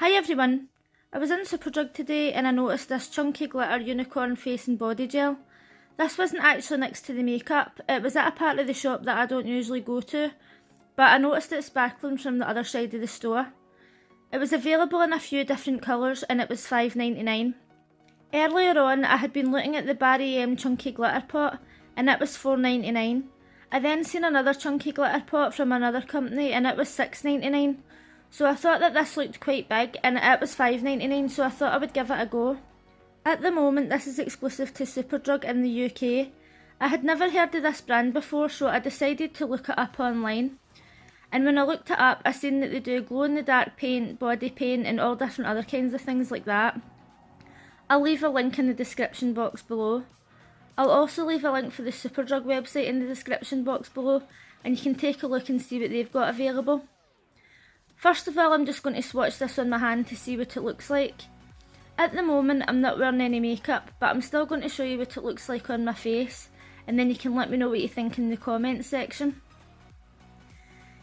Hi everyone, I was in Superdrug today and I noticed this chunky glitter unicorn face and body gel. This wasn't actually next to the makeup, it was at a part of the shop that I don't usually go to, but I noticed it sparkling from the other side of the store. It was available in a few different colours and it was $5.99. Earlier on I had been looking at the Barry M chunky glitter pot and it was $4.99. I then seen another chunky glitter pot from another company and it was $6.99. So I thought that this looked quite big and it was $5.99, so I thought I would give it a go. At the moment this is exclusive to Superdrug in the UK. I had never heard of this brand before, so I decided to look it up online. And when I looked it up I seen that they do glow in the dark paint, body paint and all different other kinds of things like that. I'll leave a link in the description box below. I'll also leave a link for the Superdrug website in the description box below and you can take a look and see what they've got available. First of all, I'm just going to swatch this on my hand to see what it looks like. At the moment I'm not wearing any makeup, but I'm still going to show you what it looks like on my face and then you can let me know what you think in the comments section.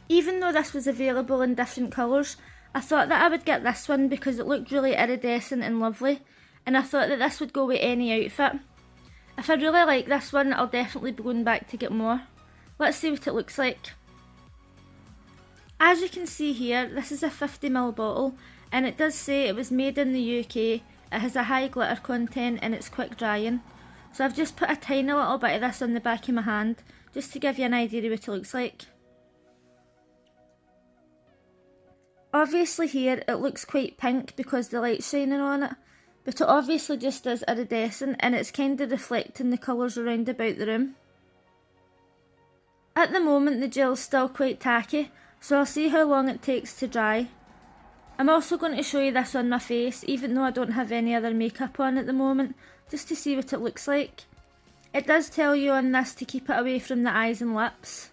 Even though this was available in different colours, I thought that I would get this one because it looked really iridescent and lovely, and I thought that this would go with any outfit. If I really like this one, I'll definitely be going back to get more. Let's see what it looks like. As you can see here, this is a 50ml bottle and it does say it was made in the UK, it has a high glitter content and it's quick drying. So I've just put a tiny little bit of this on the back of my hand just to give you an idea of what it looks like. Obviously here it looks quite pink because the light's shining on it, but it obviously just is iridescent and it's kind of reflecting the colours around about the room. At the moment the gel's still quite tacky, so I'll see how long it takes to dry. I'm also going to show you this on my face, even though I don't have any other makeup on at the moment, just to see what it looks like. It does tell you on this to keep it away from the eyes and lips.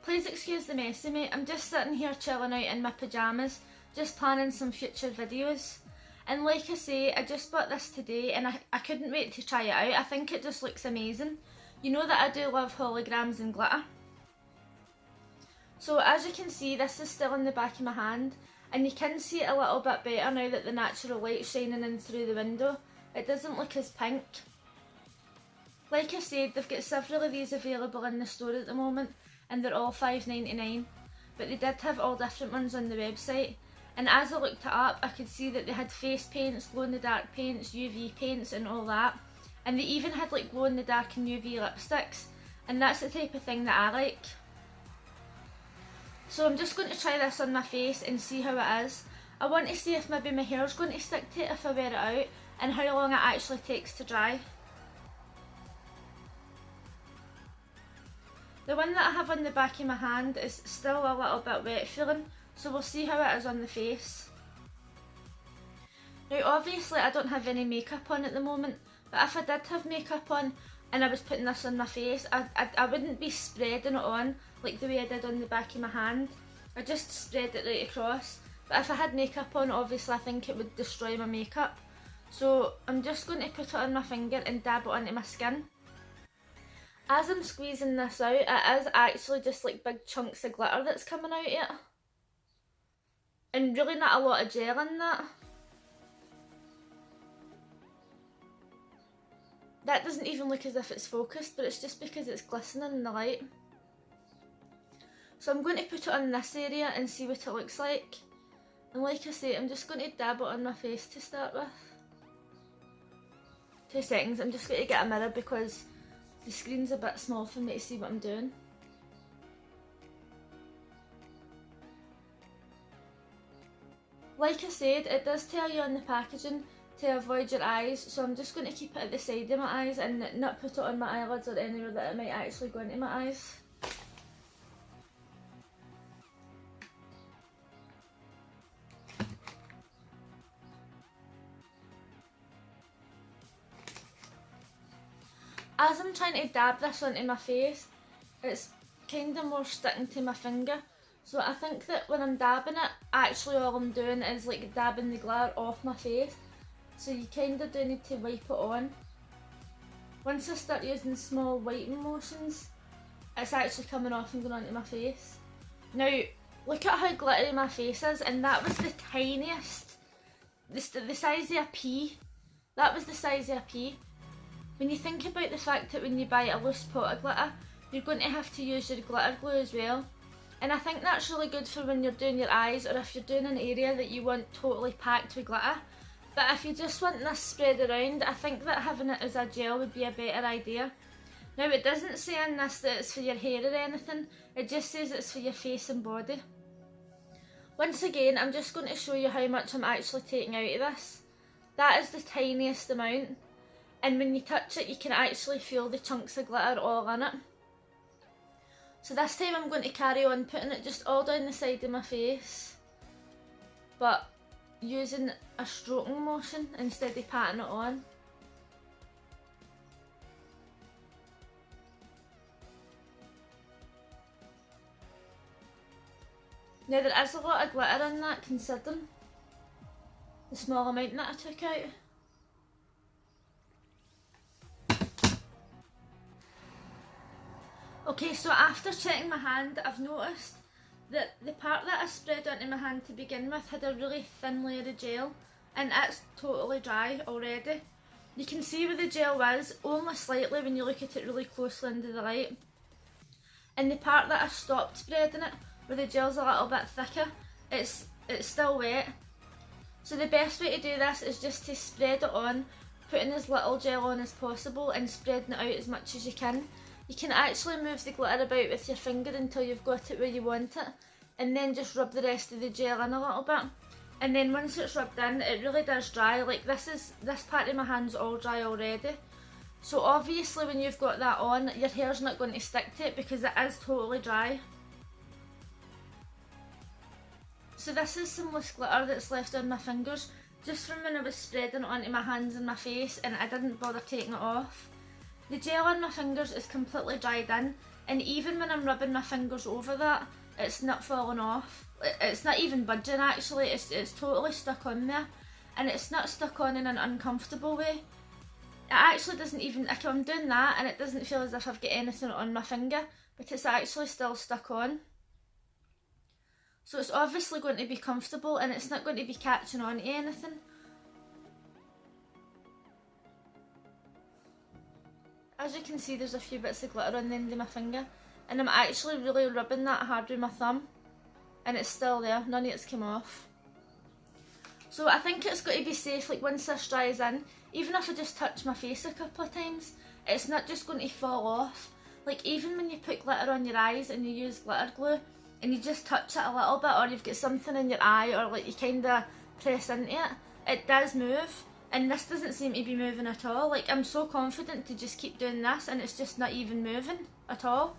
Please excuse the mess of me, I'm just sitting here chilling out in my pyjamas, just planning some future videos. And like I say, I just bought this today and I couldn't wait to try it out. I think it just looks amazing. You know that I do love holograms and glitter. So as you can see, this is still in the back of my hand and you can see it a little bit better now that the natural light's shining in through the window. It doesn't look as pink. Like I said, they've got several of these available in the store at the moment and they're all $5.99, but they did have all different ones on the website. And as I looked it up, I could see that they had face paints, glow in the dark paints, UV paints and all that. And they even had like glow in the dark and UV lipsticks, and that's the type of thing that I like. So I'm just going to try this on my face and see how it is. I want to see if maybe my hair's going to stick to it if I wear it out and how long it actually takes to dry. The one that I have on the back of my hand is still a little bit wet feeling, so we'll see how it is on the face. Now obviously I don't have any makeup on at the moment, but if I did have makeup on and I was putting this on my face, I wouldn't be spreading it on like the way I did on the back of my hand. I just spread it right across, but if I had makeup on, obviously I think it would destroy my makeup. So I'm just going to put it on my finger and dab it onto my skin. As I'm squeezing this out, it is actually just like big chunks of glitter that's coming out of it. And really not a lot of gel in that. That doesn't even look as if it's focused, but it's just because it's glistening in the light. So I'm going to put it on this area and see what it looks like. And like I say, I'm just going to dab it on my face to start with. 2 seconds, I'm just going to get a mirror because the screen's a bit small for me to see what I'm doing. Like I said, it does tell you on the packaging to avoid your eyes, so I'm just going to keep it at the side of my eyes and not put it on my eyelids or anywhere that it might actually go into my eyes. As I'm trying to dab this onto my face, it's kind of more sticking to my finger. So I think that when I'm dabbing it, actually all I'm doing is like dabbing the glitter off my face. So you kind of do need to wipe it on. Once I start using small wiping motions, it's actually coming off and going onto my face. Now, look at how glittery my face is, and that was the tiniest the size of a pea. That was the size of a pea. When you think about the fact that when you buy a loose pot of glitter, you're going to have to use your glitter glue as well. And I think that's really good for when you're doing your eyes, or if you're doing an area that you want totally packed with glitter. But if you just want this spread around, I think that having it as a gel would be a better idea. Now, it doesn't say in this that it's for your hair or anything, it just says it's for your face and body. Once again, I'm just going to show you how much I'm actually taking out of this. That is the tiniest amount, and when you touch it you can actually feel the chunks of glitter all in it. So this time I'm going to carry on putting it just all down the side of my face, but using a stroking motion instead of patting it on. Now there is a lot of glitter in that, considering the small amount that I took out. Okay, so after checking my hand, I've noticed that the part that I spread onto my hand to begin with had a really thin layer of gel, and it's totally dry already. You can see where the gel was, only slightly when you look at it really closely under the light. And the part that I stopped spreading it, where the gel's a little bit thicker, it's still wet. So the best way to do this is just to spread it on, putting as little gel on as possible and spreading it out as much as you can. You can actually move the glitter about with your finger until you've got it where you want it, and then just rub the rest of the gel in a little bit. And then once it's rubbed in, it really does dry. Like this part of my hand's all dry already. So obviously when you've got that on, your hair's not going to stick to it because it is totally dry. So this is some loose glitter that's left on my fingers, just from when I was spreading it onto my hands and my face and I didn't bother taking it off. The gel on my fingers is completely dried in, and even when I'm rubbing my fingers over that, it's not falling off. It's not even budging actually, it's totally stuck on there, and it's not stuck on in an uncomfortable way. It actually doesn't even, like I'm doing that and it doesn't feel as if I've got anything on my finger, but it's actually still stuck on. So it's obviously going to be comfortable and it's not going to be catching on to anything. As you can see, there's a few bits of glitter on the end of my finger, and I'm actually really rubbing that hard with my thumb, and it's still there, none of it's come off. So I think it's got to be safe, like once this dries in, even if I just touch my face a couple of times, it's not just going to fall off. Like even when you put glitter on your eyes and you use glitter glue, and you just touch it a little bit, or you've got something in your eye, or like you kind of press into it, it does move. And this doesn't seem to be moving at all. Like I'm so confident to just keep doing this and it's just not even moving at all.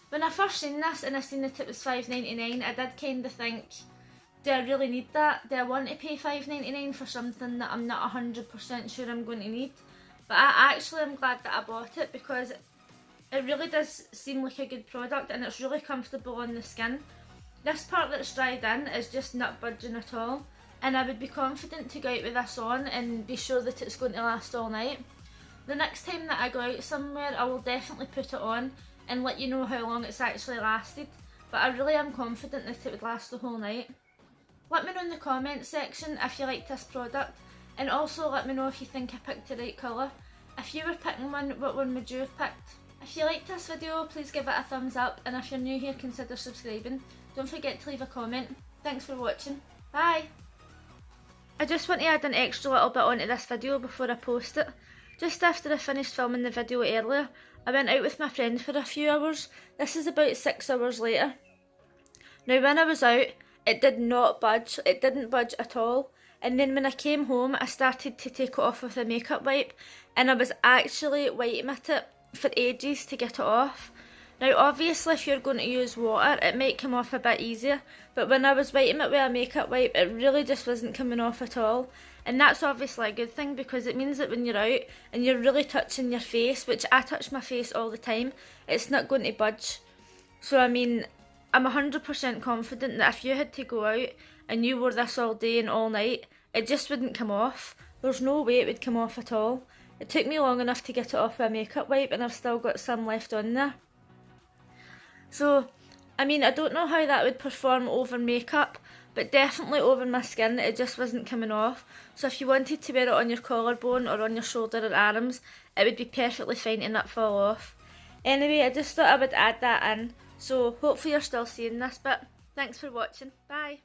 When I first seen this and I seen that it was $5.99, I did kind of think, do I really need that? Do I want to pay $5.99 for something that I'm not 100% sure I'm going to need? But I actually am glad that I bought it, because it really does seem like a good product and it's really comfortable on the skin. This part that's dried in is just not budging at all, and I would be confident to go out with this on and be sure that it's going to last all night. The next time that I go out somewhere, I will definitely put it on and let you know how long it's actually lasted, but I really am confident that it would last the whole night. Let me know in the comments section if you liked this product, and also let me know if you think I picked the right colour. If you were picking one, what one would you have picked? If you liked this video, please give it a thumbs up, and if you're new here, consider subscribing. Don't forget to leave a comment. Thanks for watching. Bye! I just want to add an extra little bit onto this video before I post it. Just after I finished filming the video earlier, I went out with my friend for a few hours. This is about 6 hours later. Now when I was out, it did not budge. It didn't budge at all. And then when I came home, I started to take it off with a makeup wipe, and I was actually wiping at it for ages to get it off. Now obviously if you're going to use water, it might come off a bit easier, but when I was wiping it with a makeup wipe, it really just wasn't coming off at all. And that's obviously a good thing, because it means that when you're out and you're really touching your face, which I touch my face all the time, it's not going to budge. So I mean, I'm 100% confident that if you had to go out and you wore this all day and all night, it just wouldn't come off. There's no way it would come off at all. It took me long enough to get it off with a makeup wipe and I've still got some left on there. So I mean, I don't know how that would perform over makeup, but definitely over my skin it just wasn't coming off. So if you wanted to wear it on your collarbone or on your shoulder or arms, it would be perfectly fine to not fall off. Anyway, I just thought I would add that in, so hopefully you're still seeing this, but thanks for watching, bye!